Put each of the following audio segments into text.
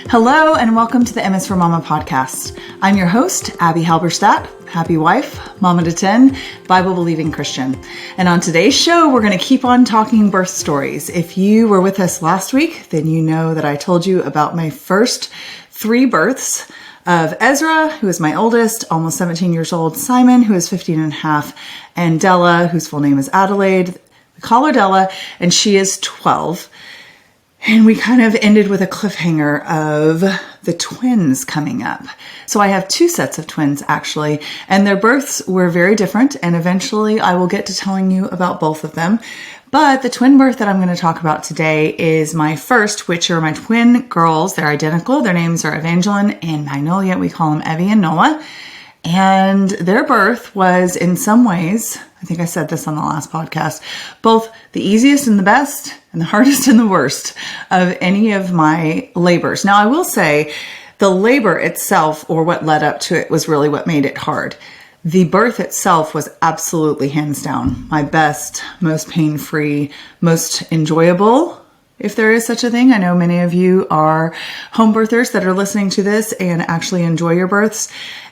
Hello and welcome to the m+is for Mama podcast. I'm your host, Abbie Halberstadt, happy wife, mama to 10, Bible-believing Christian. And on today's show, we're going to keep on talking birth stories. If you were with us last week, then you know that I told you about my first 3 births of Ezra, who is my oldest, almost 17 years old, Simon, who is 15 and a half, and Della, whose full name is Adelaide. We call her Della, and she is 12. And we kind of ended with a cliffhanger of the twins coming up. So I have 2 sets of twins actually, and their births were very different. And eventually I will get to telling you about both of them. But the twin birth that I'm going to talk about today is my first, which are my twin girls. They're identical. Their names are Evangeline and Magnolia. We call them Abbie and Nola. And their birth was in some ways, I think I said this on the last podcast, both the easiest and the best and the hardest and the worst of any of my labors. Now, I will say the labor itself, or what led up to it, was really what made it hard. The birth itself was absolutely hands down my best, most pain-free, most enjoyable, if there is such a thing. I know many of you are home birthers that are listening to this and actually enjoy your births.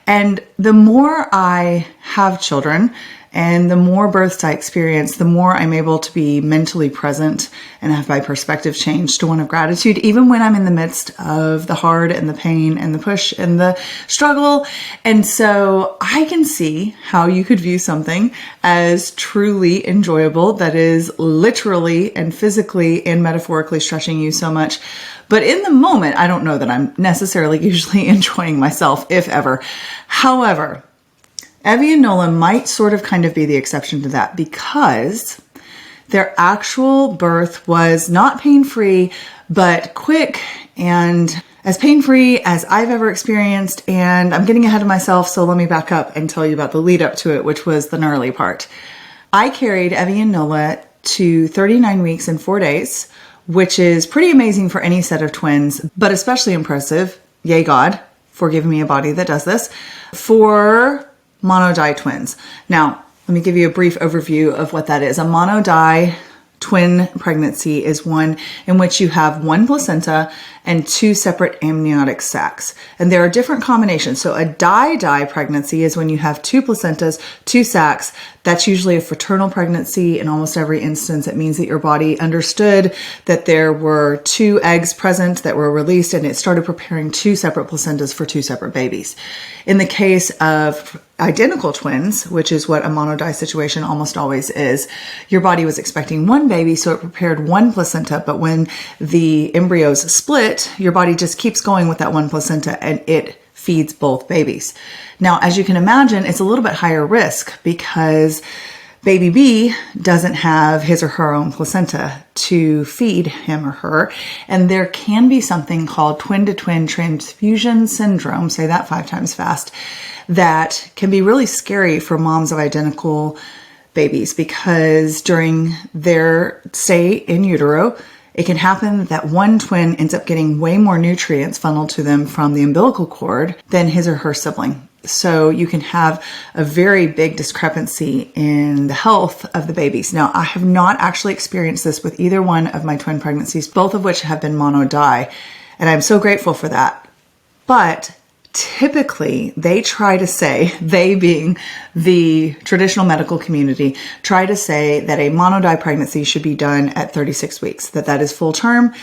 And the more I have children and the more births I experience, the more I'm able to be mentally present and have my perspective changed to one of gratitude, even when I'm in the midst of the hard and the pain and the push and the struggle. And so I can see how you could view something as truly enjoyable that is literally and physically and metaphorically stretching you so much. But in the moment, I don't know that I'm necessarily usually enjoying myself, if ever. However, Abbie and Nola might sort of kind of be the exception to that because their actual birth was not pain-free, but quick and as pain-free as I've ever experienced. And I'm getting ahead of myself, so let me back up and tell you about the lead up to it, which was the gnarly part. I carried Abbie and Nola to 39 weeks and 4 days, which is pretty amazing for any set of twins, but especially impressive, yay God, for giving me a body that does this, for mono-di twins. Now, let me give you a brief overview of what that is. A mono-di twin pregnancy is one in which you have 1 placenta and 2 separate amniotic sacs. And there are different combinations. So a di-di pregnancy is when you have 2 placentas, 2 sacs. That's usually a fraternal pregnancy. In almost every instance, it means that your body understood that there were 2 eggs present that were released and it started preparing 2 separate placentas for 2 separate babies. In the case of identical twins, which is what a mono-di situation almost always is, your body was expecting 1 baby, so it prepared 1 placenta, but when the embryos split, your body just keeps going with that 1 placenta and it feeds both babies. Now, as you can imagine, it's a little bit higher risk because baby B doesn't have his or her own placenta to feed him or her. And there can be something called twin-to-twin transfusion syndrome, say that 5 times fast, that can be really scary for moms of identical babies because during their stay in utero, it can happen that one twin ends up getting way more nutrients funneled to them from the umbilical cord than his or her sibling. So you can have a very big discrepancy in the health of the babies. Now, I have not actually experienced this with either one of my twin pregnancies, both of which have been mono-di, and I'm so grateful for that. But typically, they try to say, they being the traditional medical community, try to say that a mono-di pregnancy should be done at 36 weeks, that is full term.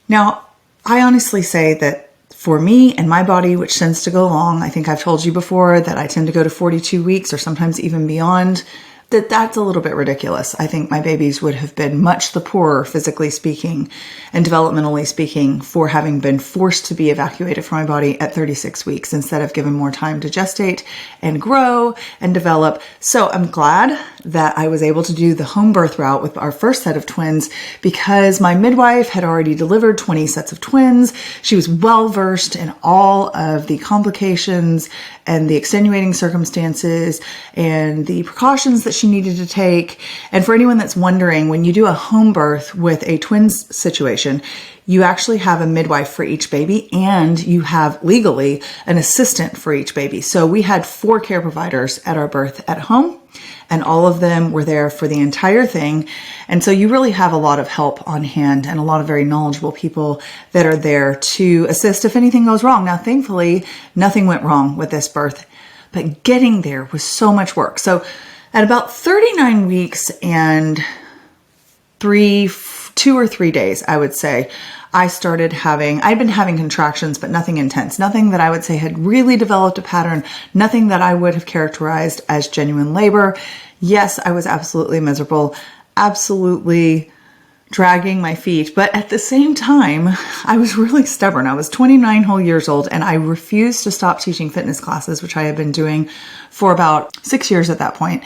Now, I honestly say that for me and my body, which tends to go long, I think I've told you before that I tend to go to 42 weeks or sometimes even beyond, that's a little bit ridiculous. I think my babies would have been much the poorer, physically speaking and developmentally speaking, for having been forced to be evacuated from my body at 36 weeks instead of given more time to gestate and grow and develop. So I'm glad that I was able to do the home birth route with our first set of twins because my midwife had already delivered 20 sets of twins. She was well versed in all of the complications and the extenuating circumstances and the precautions that she needed to take. And for anyone that's wondering, when you do a home birth with a twins situation, you actually have a midwife for each baby, and you have legally an assistant for each baby. So we had 4 care providers at our birth at home, and all of them were there for the entire thing. And so you really have a lot of help on hand and a lot of very knowledgeable people that are there to assist if anything goes wrong. Now, thankfully, nothing went wrong with this birth, but getting there was so much work. So at about 39 weeks and 2 or 3 days, I would say, I'd been having contractions, but nothing intense, nothing that I would say had really developed a pattern, nothing that I would have characterized as genuine labor. Yes, I was absolutely miserable, absolutely dragging my feet, but at the same time, I was really stubborn. I was 29 whole years old, and I refused to stop teaching fitness classes, which I had been doing for about 6 years at that point.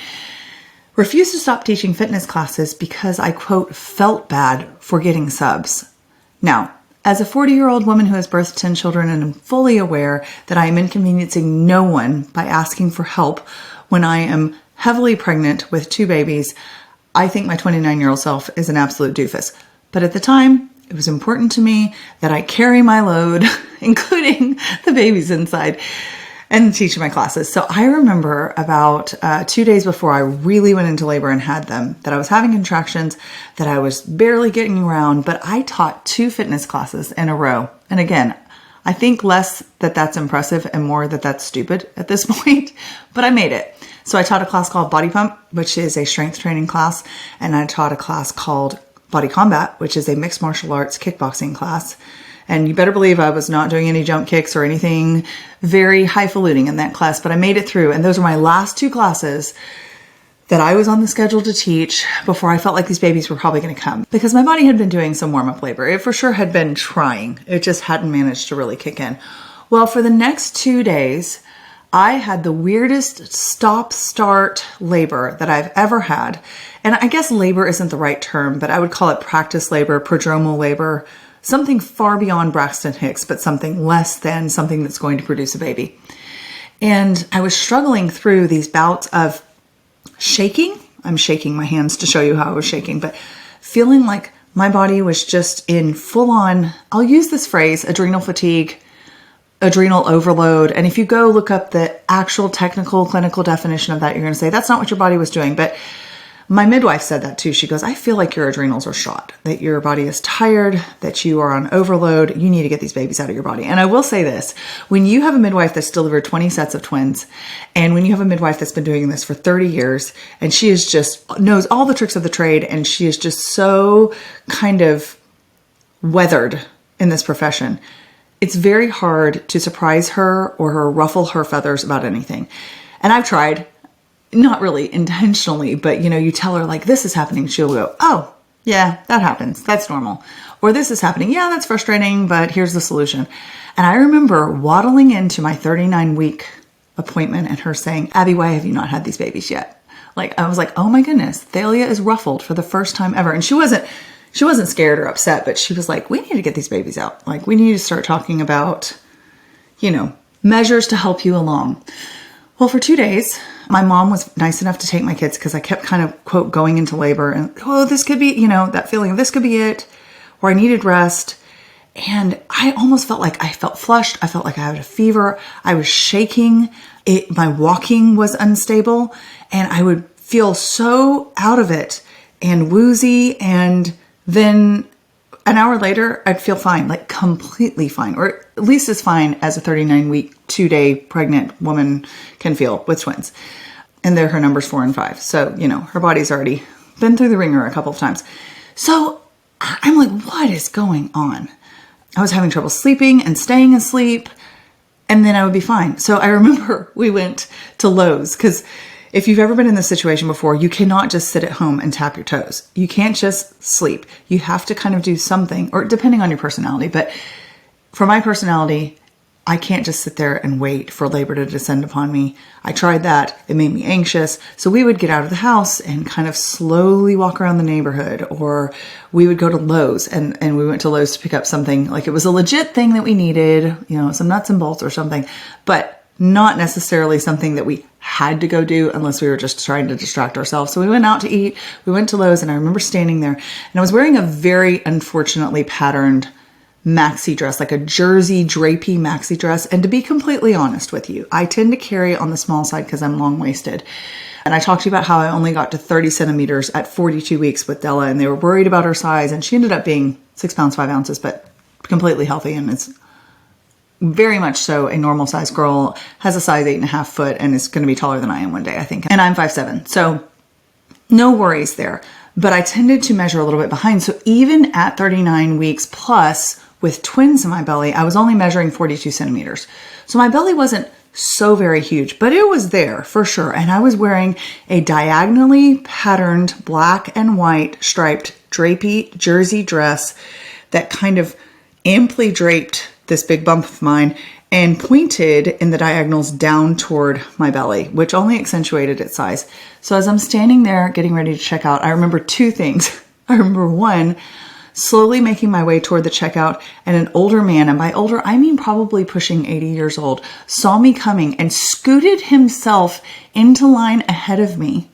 Refused to stop teaching fitness classes because I, quote, felt bad for getting subs. Now, as a 40-year-old woman who has birthed 10 children and am fully aware that I am inconveniencing no one by asking for help when I am heavily pregnant with 2 babies, I think my 29-year-old self is an absolute doofus. But at the time, it was important to me that I carry my load, including the babies inside, and teach my classes. So I remember about 2 days before I really went into labor and had them, that I was having contractions, that I was barely getting around, but I taught 2 fitness classes in a row. And again, I think less that that's impressive and more that that's stupid at this point, but I made it. So I taught a class called Body Pump, which is a strength training class, and I taught a class called Body Combat, which is a mixed martial arts kickboxing class. And you better believe I was not doing any jump kicks or anything very highfalutin in that class, but I made it through. And those were my last 2 classes that I was on the schedule to teach before I felt like these babies were probably going to come, because my body had been doing some warm-up labor. It for sure had been trying. It just hadn't managed to really kick in. Well, for the next 2 days, I had the weirdest stop-start labor that I've ever had. And I guess labor isn't the right term, but I would call it practice labor, prodromal labor, something far beyond Braxton Hicks, but something less than something that's going to produce a baby. And I was struggling through these bouts of shaking. I'm shaking my hands to show you how I was shaking, but feeling like my body was just in full on, I'll use this phrase, adrenal fatigue, adrenal overload. And if you go look up the actual technical clinical definition of that, you're going to say that's not what your body was doing. But my midwife said that too. She goes, I feel like your adrenals are shot, that your body is tired, that you are on overload. You need to get these babies out of your body. And I will say this, when you have a midwife that's delivered 20 sets of twins, and when you have a midwife that's been doing this for 30 years, and she is just knows all the tricks of the trade, and she is just so kind of weathered in this profession, it's very hard to surprise her or ruffle her feathers about anything. And I've tried. Not really intentionally, but you tell her like this is happening. She'll go, oh yeah, that happens. That's normal. Or this is happening. Yeah, that's frustrating, but here's the solution. And I remember waddling into my 39-week appointment and her saying, Abbie, why have you not had these babies yet? Like, I was like, oh my goodness, Thalia is ruffled for the first time ever. And she wasn't scared or upset, but she was like, we need to get these babies out. Like, we need to start talking about, measures to help you along. Well, for 2 days, my mom was nice enough to take my kids because I kept kind of, quote, going into labor and, oh, this could be, that feeling of this could be it, or I needed rest. And I almost felt like I felt flushed. I felt like I had a fever. I was shaking. My walking was unstable, and I would feel so out of it and woozy. And then an hour later, I'd feel fine, like completely fine, or at least as fine as a 39-week, 2-day pregnant woman can feel with twins. And they're her numbers 4 and 5. So, her body's already been through the ringer a couple of times. So I'm like, what is going on? I was having trouble sleeping and staying asleep, and then I would be fine. So I remember we went to Lowe's, because if you've ever been in this situation before, you cannot just sit at home and tap your toes. You can't just sleep. You have to kind of do something, or depending on your personality. But for my personality, I can't just sit there and wait for labor to descend upon me. I tried that. It made me anxious. So we would get out of the house and kind of slowly walk around the neighborhood, or we would go to Lowe's, and we went to Lowe's to pick up something like it was a legit thing that we needed, some nuts and bolts or something, but not necessarily something that we had to go do unless we were just trying to distract ourselves. So we went out to eat. We went to Lowe's, and I remember standing there, and I was wearing a very unfortunately patterned maxi dress, like a jersey drapey maxi dress. And to be completely honest with you, I tend to carry on the small side because I'm long-waisted. And I talked to you about how I only got to 30 centimeters at 42 weeks with Della, and they were worried about her size, and she ended up being 6 pounds, 5 ounces, but completely healthy, and it's very much so a normal size girl, has a size 8.5 foot, and is going to be taller than I am one day, I think. And I'm 5'7", so no worries there. But I tended to measure a little bit behind. So even at 39 weeks plus with twins in my belly, I was only measuring 42 centimeters. So my belly wasn't so very huge, but it was there for sure. And I was wearing a diagonally patterned black and white striped drapey jersey dress that kind of amply draped this big bump of mine and pointed in the diagonals down toward my belly, which only accentuated its size. So as I'm standing there getting ready to check out, I remember two things. I remember one, slowly making my way toward the checkout, and an older man, and by older, I mean probably pushing 80 years old, saw me coming and scooted himself into line ahead of me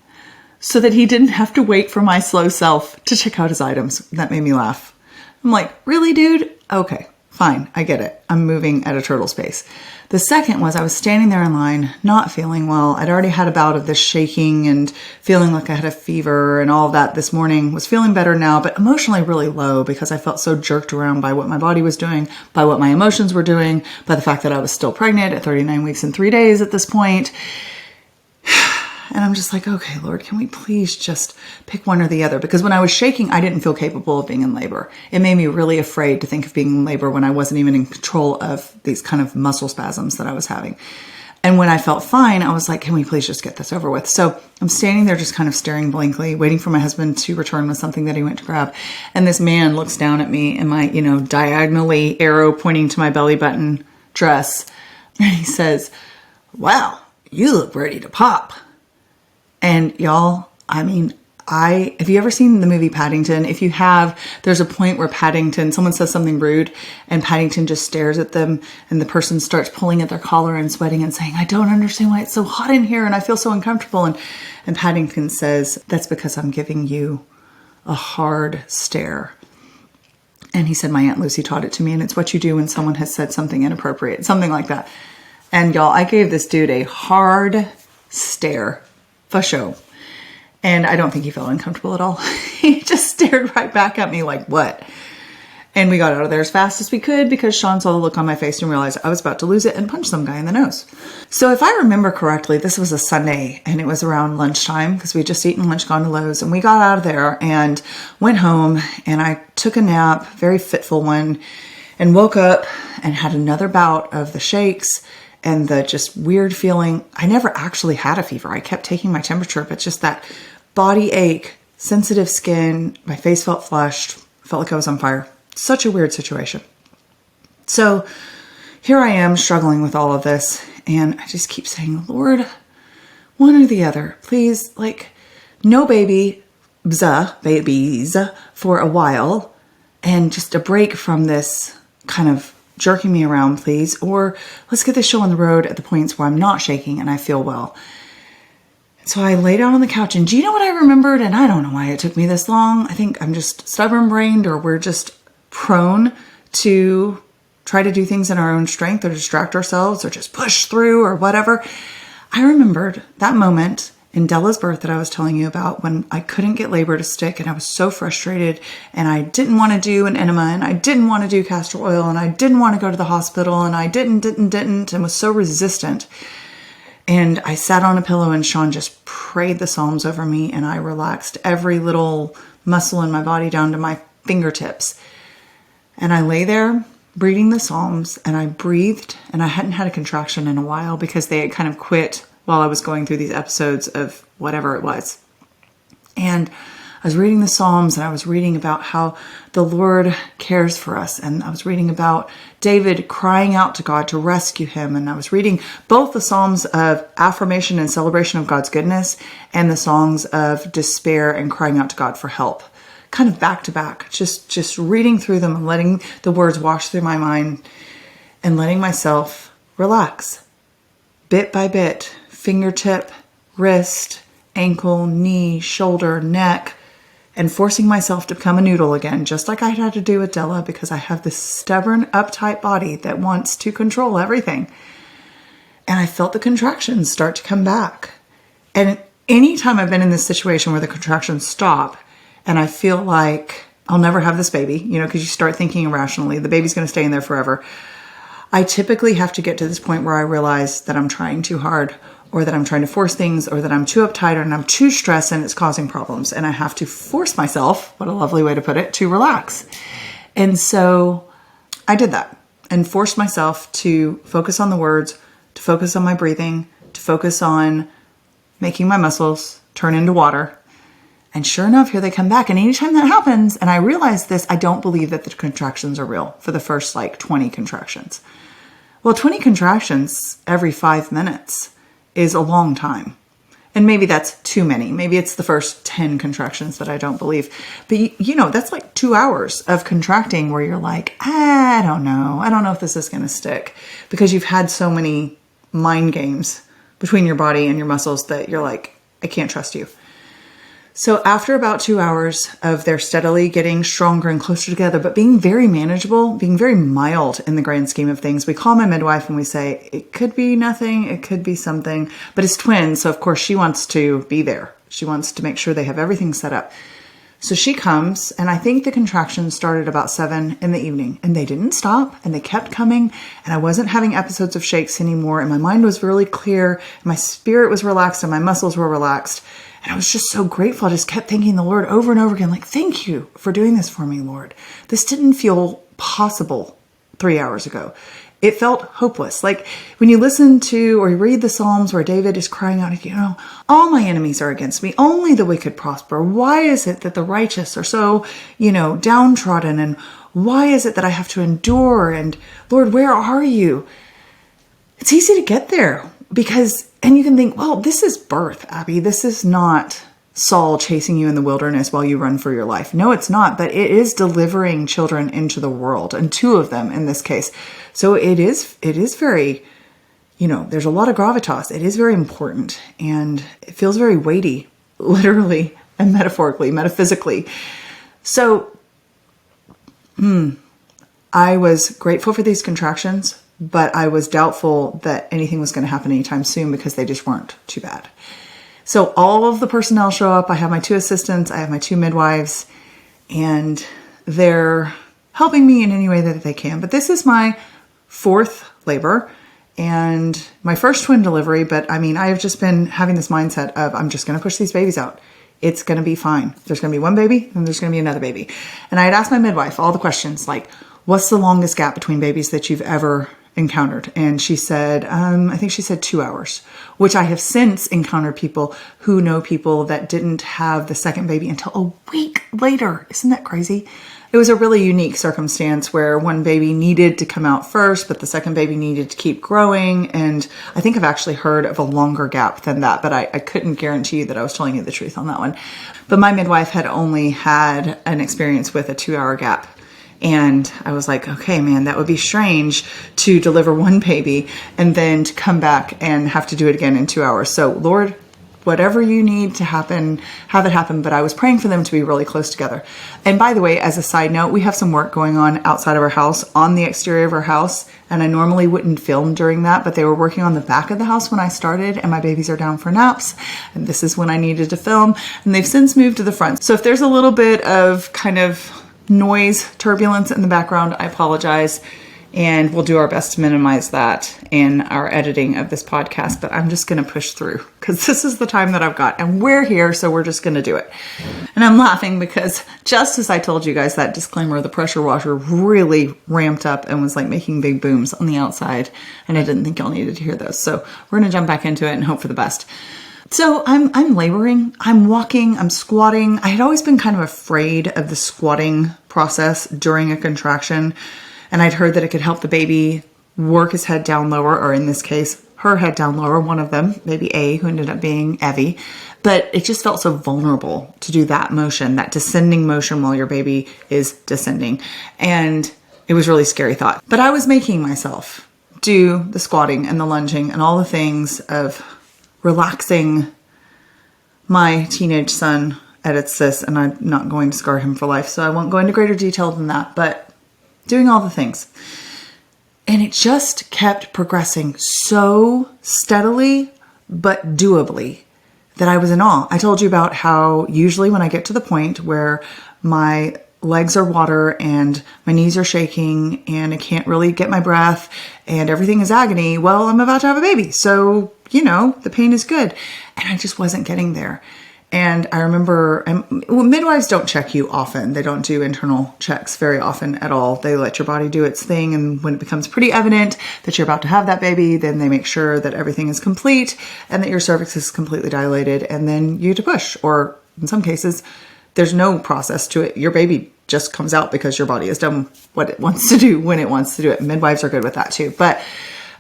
so that he didn't have to wait for my slow self to check out his items. That made me laugh. I'm like, really, dude? Okay, fine. I get it. I'm moving at a turtle's pace. The second was I was standing there in line, not feeling well. I'd already had a bout of this shaking and feeling like I had a fever and all of that this morning. Was feeling better now, but emotionally really low because I felt so jerked around by what my body was doing, by what my emotions were doing, by the fact that I was still pregnant at 39 weeks and 3 days at this point. And I'm just like, okay, Lord, can we please just pick one or the other? Because when I was shaking, I didn't feel capable of being in labor. It made me really afraid to think of being in labor when I wasn't even in control of these kind of muscle spasms that I was having. And when I felt fine, I was like, can we please just get this over with? So I'm standing there just kind of staring blankly, waiting for my husband to return with something that he went to grab. And this man looks down at me in my, diagonally arrow pointing to my belly button dress. And he says, wow, you look ready to pop. And y'all, have you ever seen the movie Paddington? If you have, there's a point where someone says something rude and Paddington just stares at them and the person starts pulling at their collar and sweating and saying, I don't understand why it's so hot in here and I feel so uncomfortable. And Paddington says, that's because I'm giving you a hard stare. And he said, my Aunt Lucy taught it to me, and it's what you do when someone has said something inappropriate, something like that. And y'all, I gave this dude a hard stare. For sure. And I don't think he felt uncomfortable at all. He just stared right back at me like, what? And we got out of there as fast as we could because Sean saw the look on my face and realized I was about to lose it and punch some guy in the nose. So if I remember correctly, this was a Sunday and it was around lunchtime because we had just eaten lunch, gone to Lowe's, and we got out of there and went home, and I took a nap, very fitful one, and woke up and had another bout of the shakes and the just weird feeling. I never actually had a fever. I kept taking my temperature, but just that body ache, sensitive skin, my face felt flushed, felt like I was on fire. Such a weird situation. So here I am struggling with all of this, and I just keep saying, Lord, one or the other, please, no babies for a while, and just a break from this kind of jerking me around, please. Or let's get this show on the road at the points where I'm not shaking and I feel well. So I lay down on the couch, and do you know what I remembered? And I don't know why it took me this long. I think I'm just stubborn-brained, or we're just prone to try to do things in our own strength or distract ourselves or just push through or whatever. I remembered that moment in Della's birth that I was telling you about when I couldn't get labor to stick and I was so frustrated and I didn't want to do an enema and I didn't want to do castor oil and I didn't want to go to the hospital and I didn't and was so resistant. And I sat on a pillow and Sean just prayed the Psalms over me and I relaxed every little muscle in my body down to my fingertips. And I lay there reading the Psalms and I breathed, and I hadn't had a contraction in a while because they had kind of quit while I was going through these episodes of whatever it was. And I was reading the Psalms and I was reading about how the Lord cares for us. And I was reading about David crying out to God to rescue him. And I was reading both the Psalms of affirmation and celebration of God's goodness and the songs of despair and crying out to God for help, kind of back to back, just reading through them and letting the words wash through my mind and letting myself relax bit by bit. Fingertip, wrist, ankle, knee, shoulder, neck, and forcing myself to become a noodle again, just like I had to do with Della, because I have this stubborn, uptight body that wants to control everything. And I felt the contractions start to come back. And anytime I've been in this situation where the contractions stop and I feel like I'll never have this baby, because you start thinking irrationally, the baby's going to stay in there forever. I typically have to get to this point where I realize that I'm trying too hard, or that I'm trying to force things, or that I'm too uptight, or I'm too stressed and it's causing problems. And I have to force myself, what a lovely way to put it, to relax. And so I did that and forced myself to focus on the words, to focus on my breathing, to focus on making my muscles turn into water. And sure enough, here they come back. And anytime that happens, and I realize this, I don't believe that the contractions are real for the first 20 contractions. Well, 20 contractions every 5 minutes is a long time. And maybe that's too many. Maybe it's the first 10 contractions that I don't believe. But that's like 2 hours of contracting where you're like, I don't know. I don't know if this is going to stick, because you've had so many mind games between your body and your muscles that you're like, I can't trust you. So after about 2 hours of their steadily getting stronger and closer together, but being very manageable, being very mild in the grand scheme of things, we call my midwife and we say, it could be nothing, it could be something, but it's twins. So of course she wants to be there. She wants to make sure they have everything set up. So she comes, and I think the contractions started about 7 in the evening, and they didn't stop, and they kept coming, and I wasn't having episodes of shakes anymore, and my mind was really clear, and my spirit was relaxed, and my muscles were relaxed. And I was just so grateful. I just kept thanking the Lord over and over again, like, thank you for doing this for me, Lord. This didn't feel possible 3 hours ago. It felt hopeless. Like when you listen to or you read the Psalms where David is crying out, all my enemies are against me. Only the wicked prosper. Why is it that the righteous are so, downtrodden? And why is it that I have to endure? And Lord, where are you? It's easy to get there and you can think, well, this is birth, Abbie. This is not Saul chasing you in the wilderness while you run for your life. No, it's not, but it is delivering children into the world, and 2 of them in this case. So it is very, there's a lot of gravitas. It is very important, and it feels very weighty, literally and metaphorically, metaphysically. So, I was grateful for these contractions, but I was doubtful that anything was going to happen anytime soon because they just weren't too bad. So all of the personnel show up. I have my 2 assistants. I have my 2 midwives, and they're helping me in any way that they can. But this is my 4th labor and my first twin delivery. But I have just been having this mindset of, I'm just going to push these babies out. It's going to be fine. There's going to be one baby and there's going to be another baby. And I had asked my midwife all the questions like, what's the longest gap between babies that you've ever encountered? And she said, I think she said 2 hours, which I have since encountered people who know people that didn't have the second baby until a week later. Isn't that crazy? It was a really unique circumstance where one baby needed to come out first, but the second baby needed to keep growing. And I think I've actually heard of a longer gap than that, but I couldn't guarantee you that I was telling you the truth on that one. But my midwife had only had an experience with a 2-hour gap. And I was like, okay, man, that would be strange to deliver one baby and then to come back and have to do it again in 2 hours. So Lord, whatever you need to happen, have it happen. But I was praying for them to be really close together. And by the way, as a side note, we have some work going on outside of our house, on the exterior of our house. And I normally wouldn't film during that, but they were working on the back of the house when I started, and my babies are down for naps. And this is when I needed to film. And they've since moved to the front. So if there's a little bit of kind of noise, turbulence in the background, I apologize. And we'll do our best to minimize that in our editing of this podcast. But I'm just going to push through because this is the time that I've got. And we're here, so we're just going to do it. And I'm laughing because just as I told you guys that disclaimer, the pressure washer really ramped up and was like making big booms on the outside. And I didn't think y'all needed to hear those. So we're going to jump back into it and hope for the best. So I'm laboring, I'm walking, I'm squatting. I had always been kind of afraid of the squatting process during a contraction. And I'd heard that it could help the baby work his head down lower, or in this case, her head down lower, one of them, baby A, who ended up being Abbie. But it just felt so vulnerable to do that motion, that descending motion while your baby is descending. And it was a really scary thought. But I was making myself do the squatting and the lunging and all the things of relaxing my teenage son edits this, and I'm not going to scar him for life, so I won't go into greater detail than that, but doing all the things. And it just kept progressing so steadily, but doably, that I was in awe. I told you about how usually when I get to the point where my legs are water and my knees are shaking and I can't really get my breath and everything is agony, well, I'm about to have a baby. So, the pain is good. And I just wasn't getting there. And I remember, midwives don't check you often. They don't do internal checks very often at all. They let your body do its thing. And when it becomes pretty evident that you're about to have that baby, then they make sure that everything is complete and that your cervix is completely dilated. And then you get to push. Or in some cases, there's no process to it. Your baby just comes out because your body has done what it wants to do when it wants to do it. Midwives are good with that too. But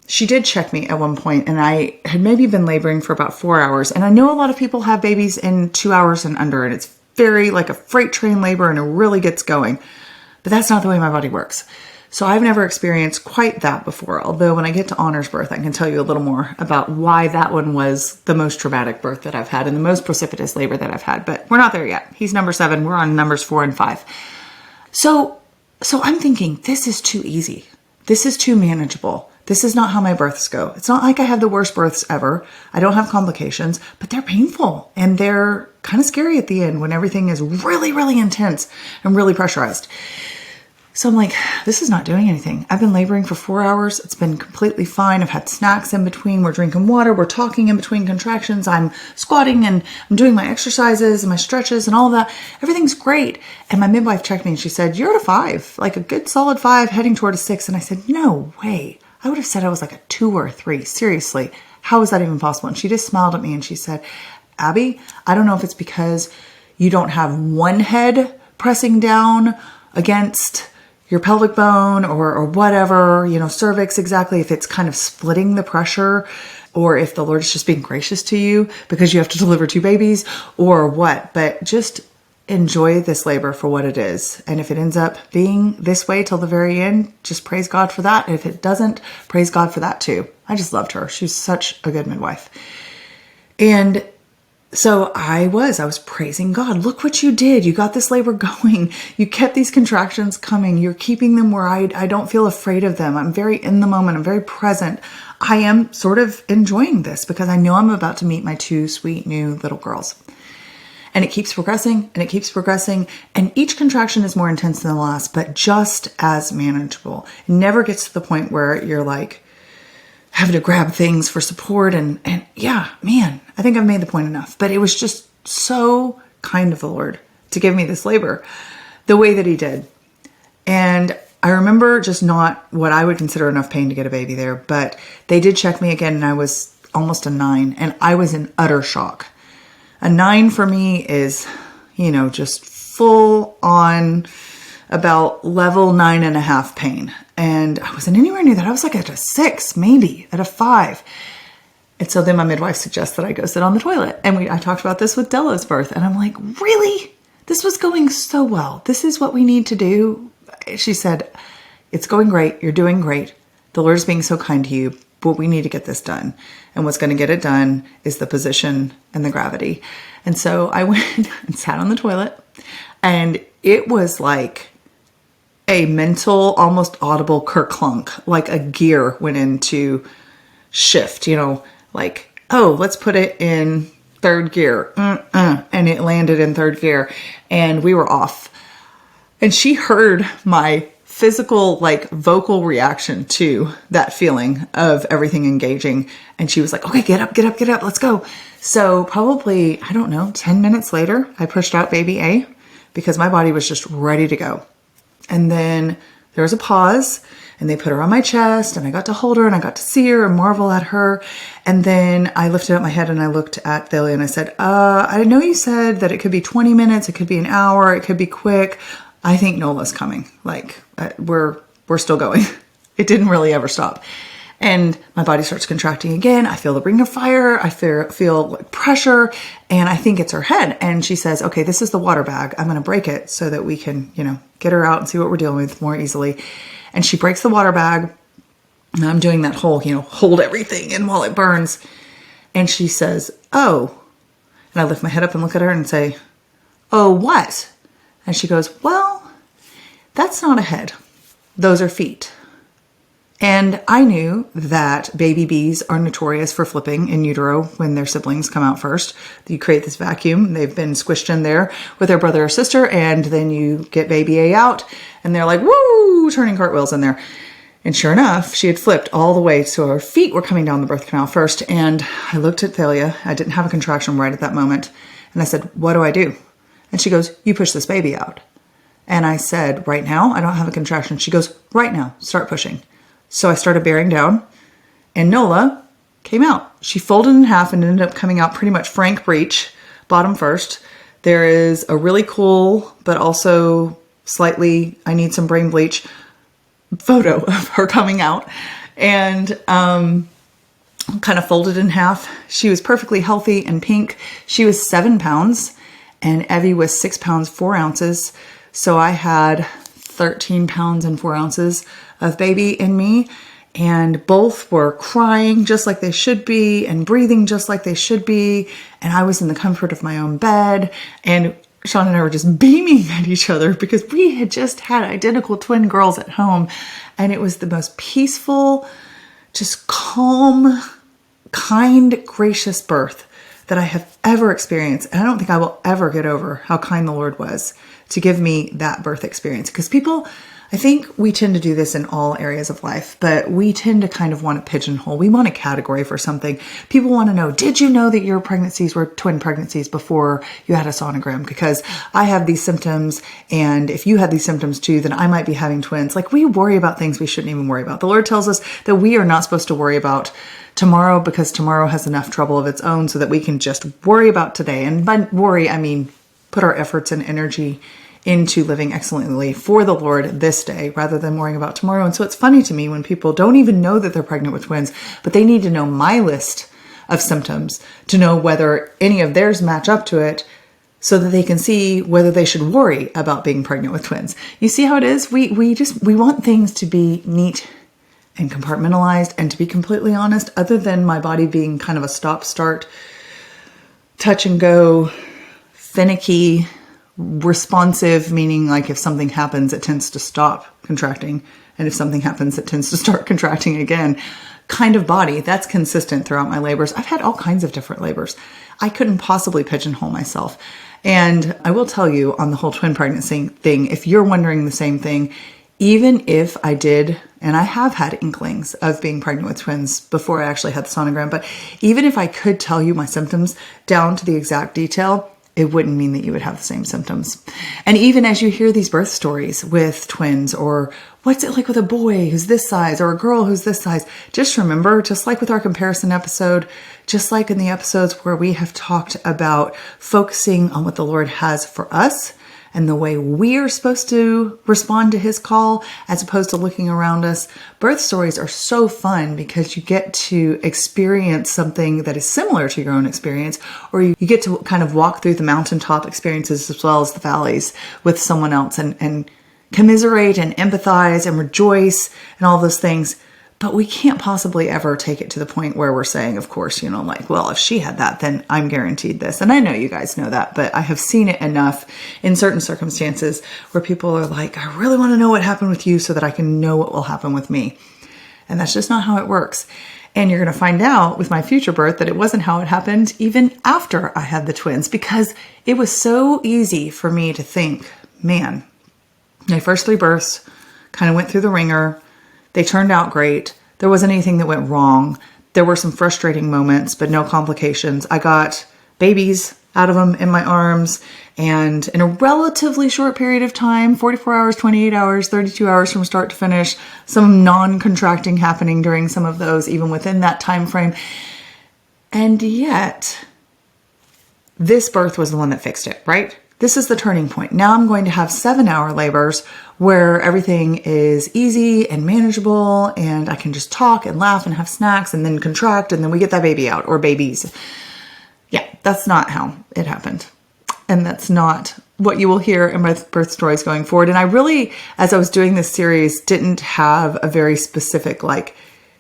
she did check me at one point, and I had maybe been laboring for about 4 hours. And I know a lot of people have babies in 2 hours and under, and it's very like a freight train labor and it really gets going. But that's not the way my body works. So I've never experienced quite that before. Although when I get to Honor's birth, I can tell you a little more about why that one was the most traumatic birth that I've had and the most precipitous labor that I've had. But we're not there yet. He's number 7. We're on numbers 4 and 5. So I'm thinking, this is too easy. This is too manageable. This is not how my births go. It's not like I have the worst births ever. I don't have complications, but they're painful and they're kind of scary at the end when everything is really, really intense and really pressurized. So I'm like, this is not doing anything. I've been laboring for 4 hours. It's been completely fine. I've had snacks in between. We're drinking water. We're talking in between contractions. I'm squatting and I'm doing my exercises and my stretches and all of that. Everything's great. And my midwife checked me and she said, you're at a 5, like a good solid 5 heading toward a 6. And I said, no way. I would have said I was like a 2 or a 3. Seriously. How is that even possible? And she just smiled at me and she said, Abbie, I don't know if it's because you don't have one head pressing down against your pelvic bone or whatever, cervix exactly, if it's kind of splitting the pressure, or if the Lord is just being gracious to you because you have to deliver 2 babies or what. But just enjoy this labor for what it is. And if it ends up being this way till the very end, just praise God for that. And if it doesn't, praise God for that too. I just loved her. She was such a good midwife. And so I was praising God. Look what you did. You got this labor going. You kept these contractions coming. You're keeping them where I don't feel afraid of them. I'm very in the moment. I'm very present. I am sort of enjoying this because I know I'm about to meet my 2 sweet new little girls. And it keeps progressing and it keeps progressing. And each contraction is more intense than the last, but just as manageable. It never gets to the point where you're like having to grab things for support. And yeah, man, I think I've made the point enough. But it was just so kind of the Lord to give me this labor the way that he did. And I remember just not what I would consider enough pain to get a baby there. But they did check me again and I was almost a 9. And I was in utter shock. A 9 for me is, just full on about level 9.5 pain. And I wasn't anywhere near that. I was like at a 6, maybe at a 5. And so then my midwife suggests that I go sit on the toilet. And I talked about this with Della's birth. And I'm like, really? This was going so well. This is what we need to do. She said, it's going great. You're doing great. The Lord's being so kind to you. But we need to get this done. And what's going to get it done is the position and the gravity. And so I went and sat on the toilet. And it was like a mental, almost audible kerclunk. Like a gear went into shift, like, oh, let's put it in 3rd gear. And it landed in 3rd gear. And we were off. And she heard my physical, vocal reaction to that feeling of everything engaging. And she was like, okay, get up, let's go. So probably, 10 minutes later, I pushed out baby A because my body was just ready to go. And then there was a pause and they put her on my chest and I got to hold her and I got to see her and marvel at her. And then I lifted up my head and I looked at Billy and I said, I know you said that it could be 20 minutes, it could be an hour, it could be quick. I think Nola's coming. We're still going. It didn't really ever stop. And my body starts contracting again. I feel the ring of fire. I feel pressure. And I think it's her head. And she says, okay, this is the water bag. I'm going to break it so that we can, get her out and see what we're dealing with more easily. And she breaks the water bag. And I'm doing that whole, hold everything in while it burns. And she says, oh. And I lift my head up and look at her and say, "Oh, what?" And she goes, "Well, that's not a head. Those are feet." And I knew that baby bees are notorious for flipping in utero when their siblings come out first. You create this vacuum. They've been squished in there with their brother or sister, and then you get baby A out, and they're like, woo, turning cartwheels in there. And sure enough, she had flipped all the way, so her feet were coming down the birth canal first. And I looked at Thalia. I didn't have a contraction right at that moment. And I said, "What do I do?" And she goes, "You push this baby out." And I said, "Right now? I don't have a contraction." She goes, "Right now, start pushing." So I started bearing down, and Nola came out. She folded in half and ended up coming out pretty much frank breech, bottom first. There is a really cool, but also slightly, I need some brain bleach, photo of her coming out, and kind of folded in half. She was perfectly healthy and pink. She was 7 pounds, and Abbie was 6 pounds, 4 ounces. So I had 13 pounds and 4 ounces of baby in me, and both were crying just like they should be and breathing just like they should be. And I was in the comfort of my own bed, and Sean and I were just beaming at each other because we had just had identical twin girls at home, and it was the most peaceful, just calm, kind, gracious birth that I have ever experienced. And I don't think I will ever get over how kind the Lord was to give me that birth experience. Because people, I think we tend to do this in all areas of life, but we tend to kind of want a pigeonhole. We want a category for something. People want to know, did you know that your pregnancies were twin pregnancies before you had a sonogram? Because I have these symptoms, and if you had these symptoms too, then I might be having twins. Like, we worry about things we shouldn't even worry about. The Lord tells us that we are not supposed to worry about tomorrow because tomorrow has enough trouble of its own, so that we can just worry about today. And by worry, I mean put our efforts and energy into living excellently for the Lord this day rather than worrying about tomorrow. And so it's funny to me when people don't even know that they're pregnant with twins, but they need to know my list of symptoms to know whether any of theirs match up to it, so that they can see whether they should worry about being pregnant with twins. You see how it is? We want things to be neat and compartmentalized. And to be completely honest, other than my body being kind of a stop-start, touch and go, finicky, responsive, meaning like if something happens, it tends to stop contracting. And if something happens, it tends to start contracting again. Kind of body, that's consistent throughout my labors. I've had all kinds of different labors. I couldn't possibly pigeonhole myself. And I will tell you on the whole twin pregnancy thing, if you're wondering the same thing, even if I did, and I have had inklings of being pregnant with twins before I actually had the sonogram, but even if I could tell you my symptoms down to the exact detail, it wouldn't mean that you would have the same symptoms. And even as you hear these birth stories with twins, or what's it like with a boy who's this size or a girl who's this size, just remember, just like with our comparison episode, just like in the episodes where we have talked about focusing on what the Lord has for us and the way we are supposed to respond to his call as opposed to looking around us. Birth stories are so fun because you get to experience something that is similar to your own experience, or you get to kind of walk through the mountaintop experiences as well as the valleys with someone else and commiserate and empathize and rejoice and all those things. But we can't possibly ever take it to the point where we're saying, of course, like, well, if she had that, then I'm guaranteed this. And I know you guys know that, but I have seen it enough in certain circumstances where people are like, I really want to know what happened with you so that I can know what will happen with me. And that's just not how it works. And you're going to find out with my future birth that it wasn't how it happened even after I had the twins, because it was so easy for me to think, man, my first 3 births kind of went through the ringer. They turned out great. There wasn't anything that went wrong. There were some frustrating moments, but no complications. I got babies out of them in my arms, and in a relatively short period of time, 44 hours, 28 hours, 32 hours from start to finish, some non-contracting happening during some of those, even within that time frame. And yet, this birth was the one that fixed it, right? This is the turning point. Now I'm going to have 7-hour labors where everything is easy and manageable, and I can just talk and laugh and have snacks and then contract, and then we get that baby out, or babies. Yeah, that's not how it happened. And that's not what you will hear in my birth stories going forward. And I really, as I was doing this series, didn't have a very specific, like,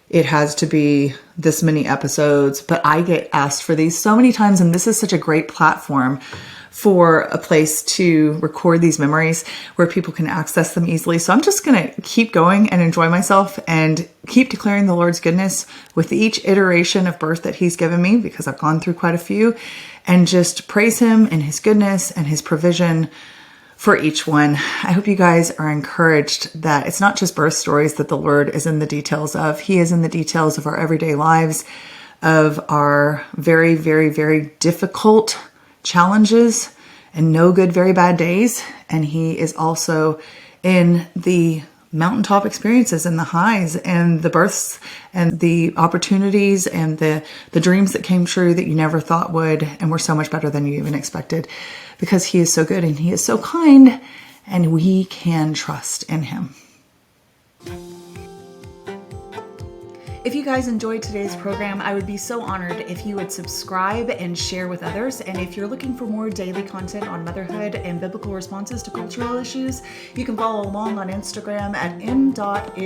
it has to be this many episodes, but I get asked for these so many times, and this is such a great platform for a place to record these memories where people can access them easily. So I'm just going to keep going and enjoy myself and keep declaring the Lord's goodness with each iteration of birth that He's given me, because I've gone through quite a few, and just praise Him and His goodness and His provision for each one. I hope you guys are encouraged that it's not just birth stories that the Lord is in the details of. He is in the details of our everyday lives, of our very, very, very difficult challenges and no good, very bad days. And He is also in the mountaintop experiences and the highs and the births and the opportunities and the dreams that came true that you never thought would and were so much better than you even expected, because He is so good and He is so kind, and we can trust in Him. If you guys enjoyed today's program, I would be so honored if you would subscribe and share with others. And if you're looking for more daily content on motherhood and biblical responses to cultural issues, you can follow along on Instagram at m+is+for+mama.